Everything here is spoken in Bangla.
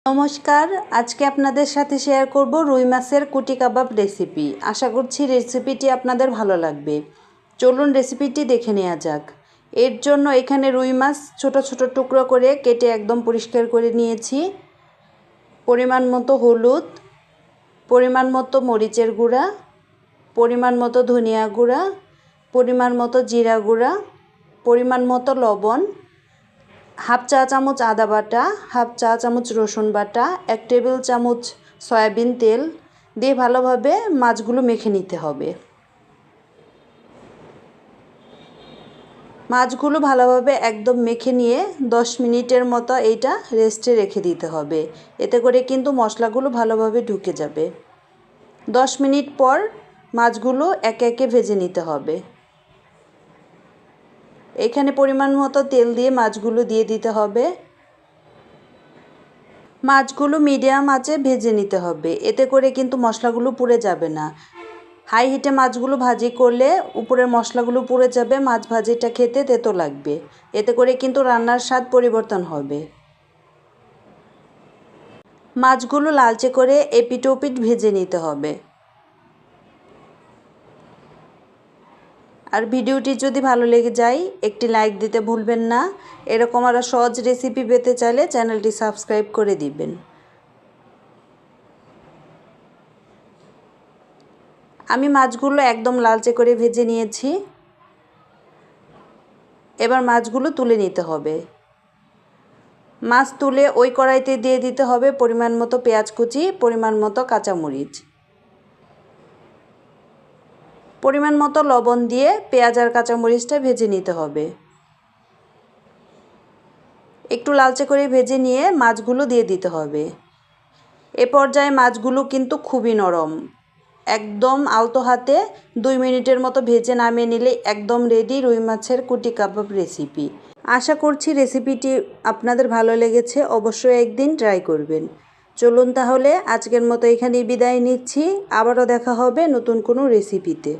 নমস্কার, আজকে আপনাদের সাথে শেয়ার করব রুই মাছের কুটি কাবাব রেসিপি। আশা করছি রেসিপিটি আপনাদের ভালো লাগবে। চলুন রেসিপিটি দেখে নেওয়া যাক। এর জন্য এখানে রুই মাছ ছোট ছোট টুকরো করে কেটে একদম পরিষ্কার করে নিয়েছি। পরিমাণ মতো হলুদ, পরিমাণ মতো মরিচের গুঁড়া, পরিমাণ মতো ধনিয়া গুঁড়া, পরিমাণ মতো জিরা গুঁড়া, পরিমাণ মতো লবণ, হাফ চা চামচ আদা বাটা, হাফ চা চামচ রসুন বাটা, 1 টেবিল চামচ সয়াবিন তেল দিয়ে ভালোভাবে মাছগুলো মেখে নিতে হবে। মাছগুলো ভালোভাবে একদম মেখে নিয়ে 10 মিনিটের মতো এইটা রেস্টে রেখে দিতে হবে। এতে করে কিন্তু মশলাগুলো ভালোভাবে ঢুকে যাবে। 10 মিনিট পর মাছগুলো একে একে ভেজে নিতে হবে। এখানে পরিমাণ মতো তেল দিয়ে মাছগুলো দিয়ে দিতে হবে। মাছগুলো মিডিয়াম আঁচে ভেজে নিতে হবে, এতে করে কিন্তু মশলাগুলো পুড়ে যাবে না। হাই হিটে মাছগুলো ভাজি করলে উপরের মশলাগুলো পুড়ে যাবে, মাছ ভাজিটা খেতে তেতো লাগবে। এতে করে কিন্তু রান্নার স্বাদ পরিবর্তন হবে। মাছগুলো লালচে করে এপিট ওপিট ভেজে নিতে হবে। আর ভিডিওটি যদি ভালো লেগে যায় একটি লাইক দিতে ভুলবেন না। এরকম আরও সহজ রেসিপি পেতে চাইলে চ্যানেলটি সাবস্ক্রাইব করে দিবেন। আমি মাছগুলো একদম লালচে করে ভেজে নিয়েছি। এবার মাছগুলো তুলে নিতে হবে। মাছ তুলে ওই কড়াইতে দিয়ে দিতে হবে পরিমাণ মতো পেঁয়াজ কুচি, পরিমাণ মতো কাঁচামরিচ, পরিমাণ মতো লবণ দিয়ে পেঁয়াজ আর কাঁচামরিচটা ভেজে নিতে হবে। একটু লালচে করে ভেজে নিয়ে মাছগুলো দিয়ে দিতে হবে। এ পর্যায়ে মাছগুলো কিন্তু খুবই নরম, একদম আলতো হাতে 2 মিনিটের মতো ভেজে নামিয়ে নিলে একদম রেডি রুই মাছের কুটি কাবাব রেসিপি। আশা করছি রেসিপিটি আপনাদের ভালো লেগেছে, অবশ্যই একদিন ট্রাই করবেন। চলুন তাহলে আজকের মতো এখানেই বিদায় নিচ্ছি। আবারও দেখা হবে নতুন কোনো রেসিপিতে।